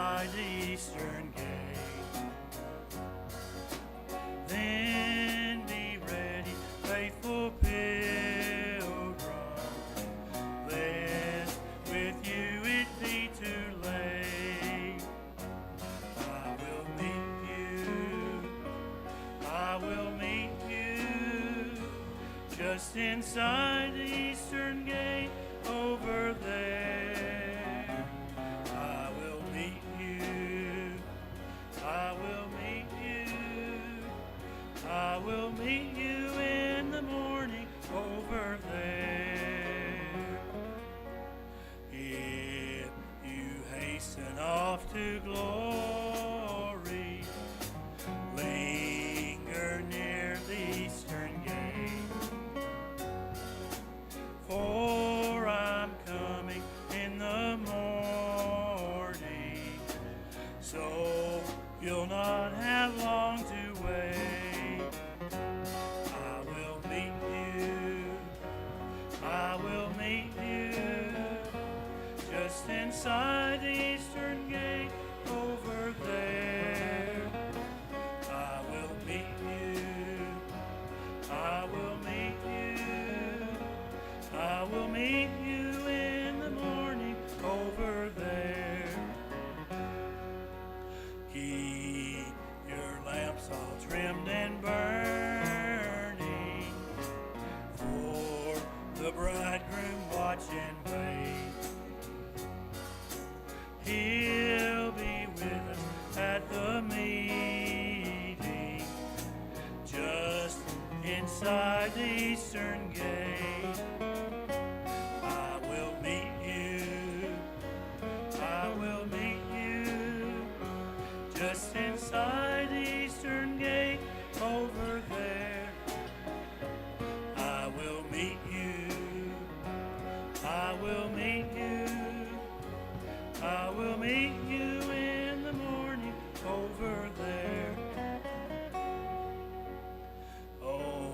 inside the eastern gate. Then be ready, faithful pilgrim, lest with you it be too late. I will meet you just inside the eastern gate over there. I will meet you. I will meet you. I will meet you in the morning over there. If you hasten off to glory, linger near the eastern gate. For I'm coming in the morning, so you'll not have long to wait. I will meet you. I will meet you just inside the eastern gate over there. I will meet you. I will meet you. I will meet you in the morning over there. Keep your lamps all trimmed and burning, for the bridegroom watch and wait. He'll be with us at the meeting, just inside the eastern gate. I will meet you. I will meet you just inside the eastern gate over there. I will meet you. I will meet you. I will meet you in the morning over there. Oh,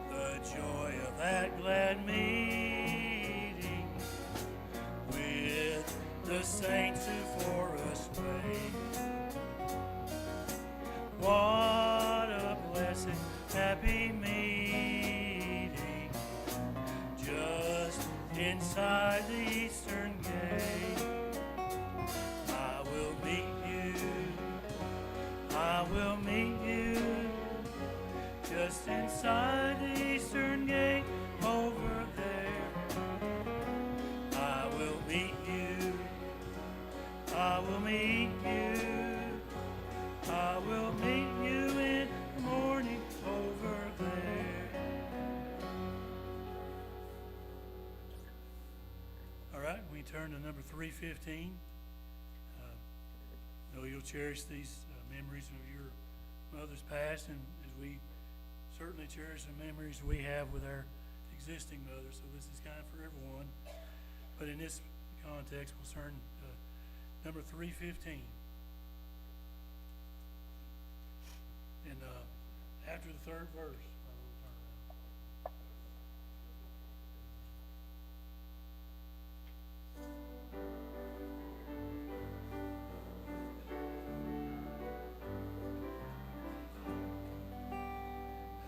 the joy of that glad meeting with the saints who for us wait. What a blessed, happy meeting just inside the eastern gate. I will meet you. I will meet you just inside the eastern gate over there. I will meet you. I will meet you. I will meet you in the morning over there. All right, we turn to number 315. I know you'll cherish these memories of your mother's past, and as we certainly cherish the memories we have with our existing mother, so this is kind of for everyone. But in this context, we'll turn to number 315. And after the third verse, I will turn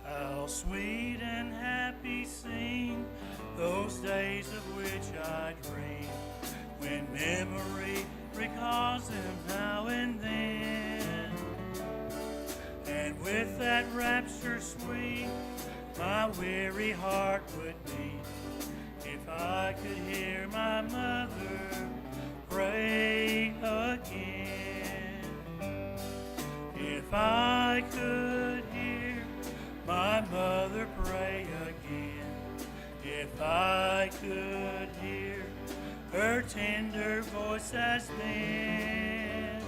around. How sweet and happy seem those days of which I dream, when memory recalls them now and then. And with that rapture sweet, my weary heart would beat, if I could hear my mother pray again. If I could hear my mother pray again, if I could hear her tender voice as then,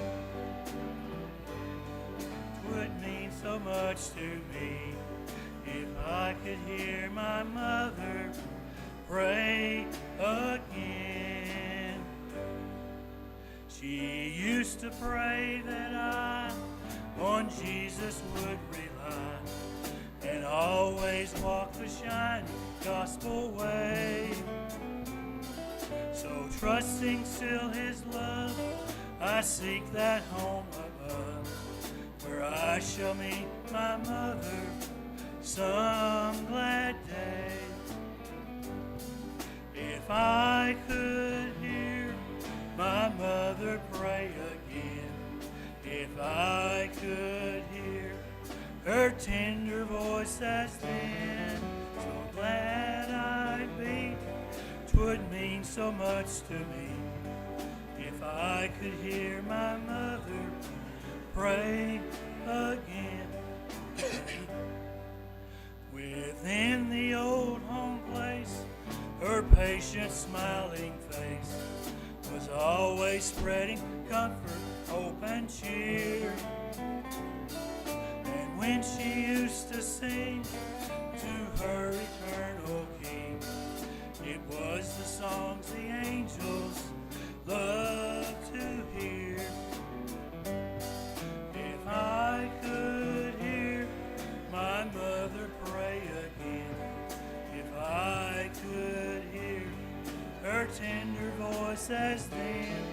'twould mean so much to me if I could hear my mother pray again. She used to pray that I on Jesus would rely, and always walk the shining gospel way. So trusting still his love I seek that home above, where I shall meet my mother some glad day. If I could hear my mother pray again, if I could hear her tender voice as then, so glad I'd be, 'twould mean so much to me. If I could hear my mother pray again. Within the old home place, her patient smiling face was always spreading comfort, hope, and cheer. And when she used to sing to her eternal King, it was the songs the angels loved to hear. If I could hear my mother pray again, if I could hear her tender voice as then,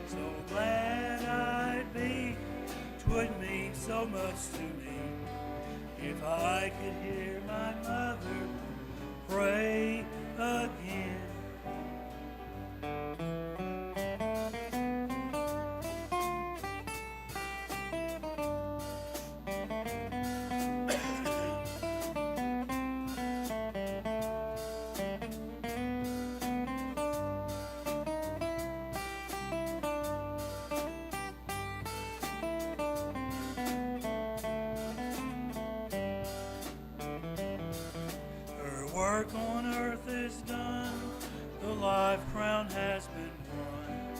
so glad I'd be, 'twould mean so much to me. If I could hear my mother pray again. Work on earth is done, the life crown has been won,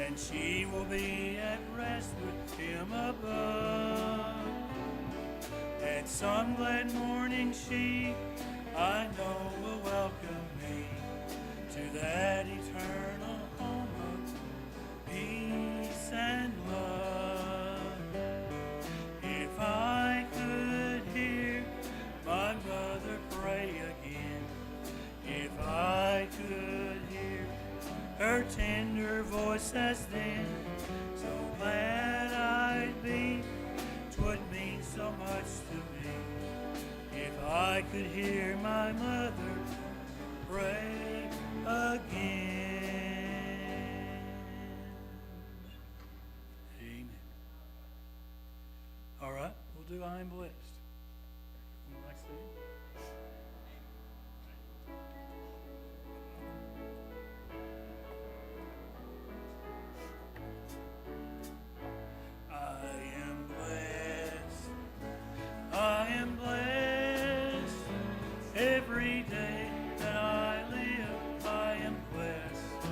and she will be at rest with him above. At some glad morning she, I know, will welcome me to that eternal home of peace and love. If I could hear my mother pray again, if I could hear her tender voice as then, so glad I'd be, 'twould mean so much to me. If I could hear my mother pray again. Amen. All right, we'll do I Am Blessed. Anyone like to sing? I am blessed every day that I live. I am blessed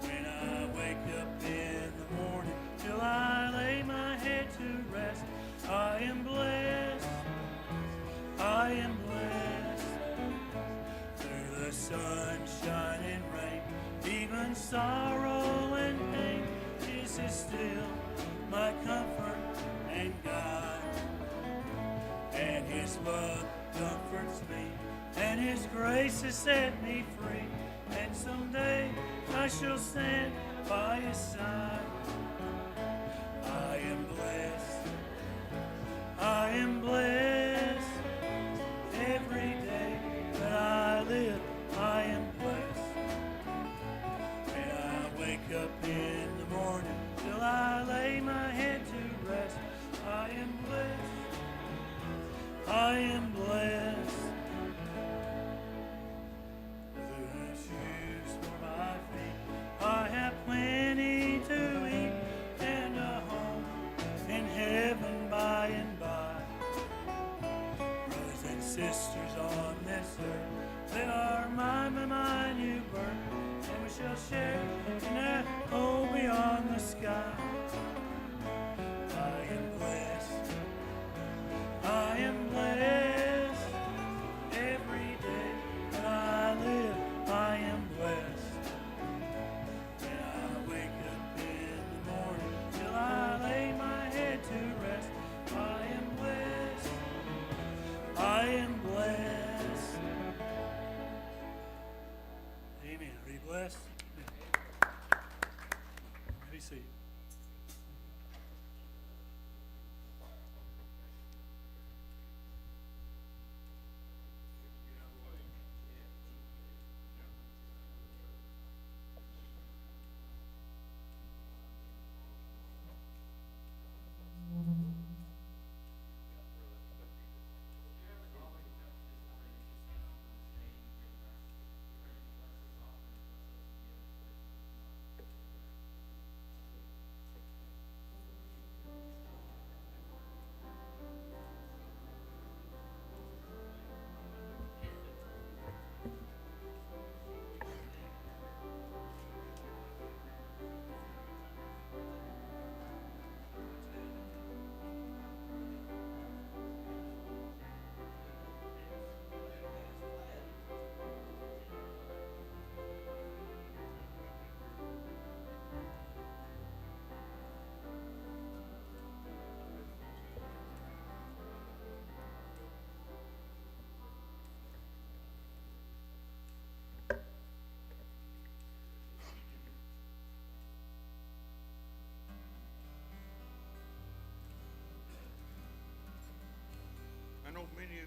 when I wake up in the morning till I lay my head to rest. I am blessed. I am blessed through the sunshine and rain, even sorrow and pain. This is still my comfort and guide. And His love comforts me, and His grace has set me free. And someday I shall stand by His side. I am blessed. I am blessed every day that I live. I am blessed when I wake up in the morning till I lay my head to rest. I am blessed. I am blessed. The shoes for my feet, I have plenty to eat, and a home in heaven by and by. Brothers and sisters on this earth, they are my new birth, and we shall share in that home beyond the sky. I am blessed. I am blessed every day that I live. I am blessed when I wake up in the morning till I lay my head to rest. I am blessed. I am blessed. Amen. Are you blessed? Be seated.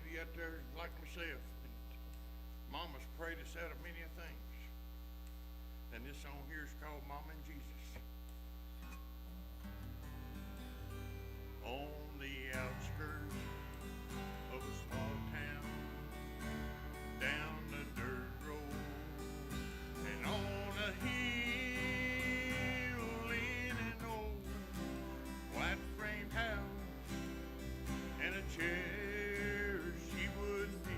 lady out there like myself. And Mama's prayed us out of many things. And this song here is called Mama and Jesus. On the outskirts of a small town, down the dirt road, and on a hill in an old white frame house, and a chair she would kneel.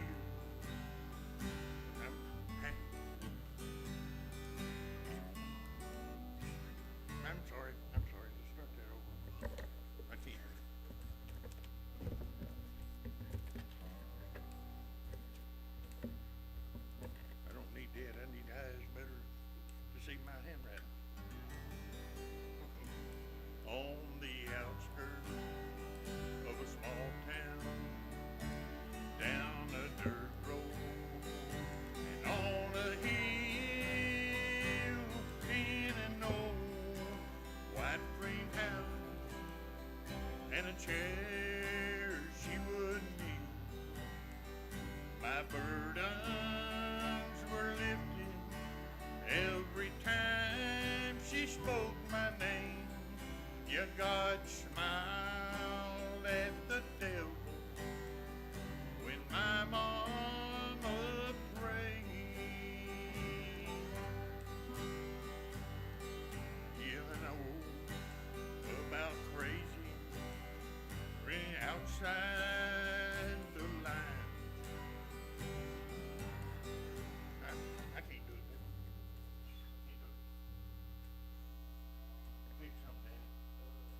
I'm sorry, let's start that over. I can't. I don't need that, I need eyes better to see my handwriting. On the outskirts of a small town, down a dirt road, and on a hill in an old white frame house, and a chair she would kneel. My burdens were lifted every time she spoke my name. Yeah, God smiled at the devil when my mama prayed. Yeah, I know about crazy, ran outside the line. I can't do it, baby. Can't do it. Pick something, Daddy.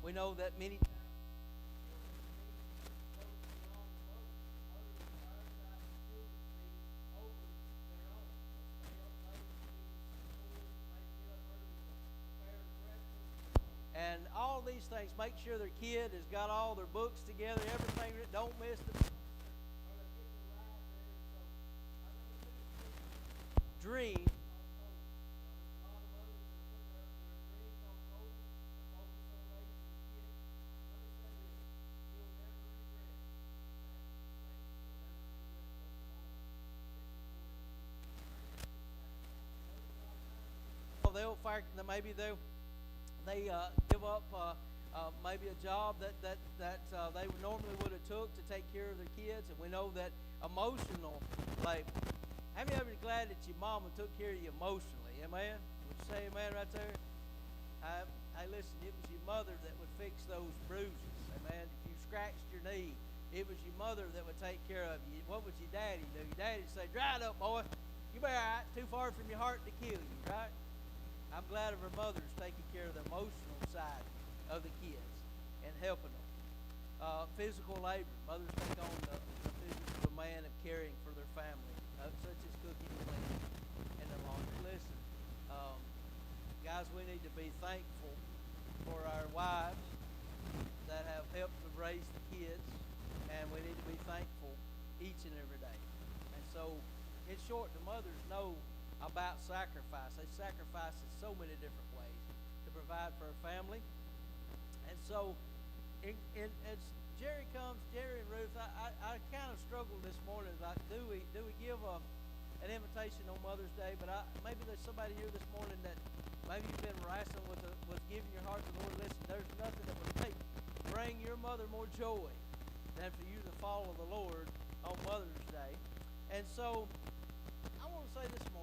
We know that many times and all these things, make sure their kid has got all their books together, everything, don't miss the dream. They'll maybe they give up maybe a job that they normally would have took to take care of their kids, and we know that emotional labor. How many of you are glad that your mama took care of you emotionally? Amen? Would you say amen right there? Hey, listen, it was your mother that would fix those bruises. Amen? If you scratched your knee, it was your mother that would take care of you. What would your daddy do? Your daddy would say, "Dry it up, boy. You be all right. Too far from your heart to kill you," right? I'm glad of our mothers taking care of the emotional side of the kids and helping them. Physical labor. Mothers take on the physical demand of caring for their family, such as cooking and cleaning and the laundry. Listen, guys, we need to be thankful for our wives that have helped to raise the kids, and we need to be thankful each and every day. And so, in short, the mothers know about sacrifice. They sacrifice in so many different ways to provide for a family. And so, as Jerry and Ruth, I kind of struggled this morning. Like, do we give an invitation on Mother's Day? But maybe there's somebody here this morning that maybe you've been wrestling with giving your heart to the Lord. Listen, there's nothing that would bring your mother more joy than for you to follow the Lord on Mother's Day. And so, I want to say this morning,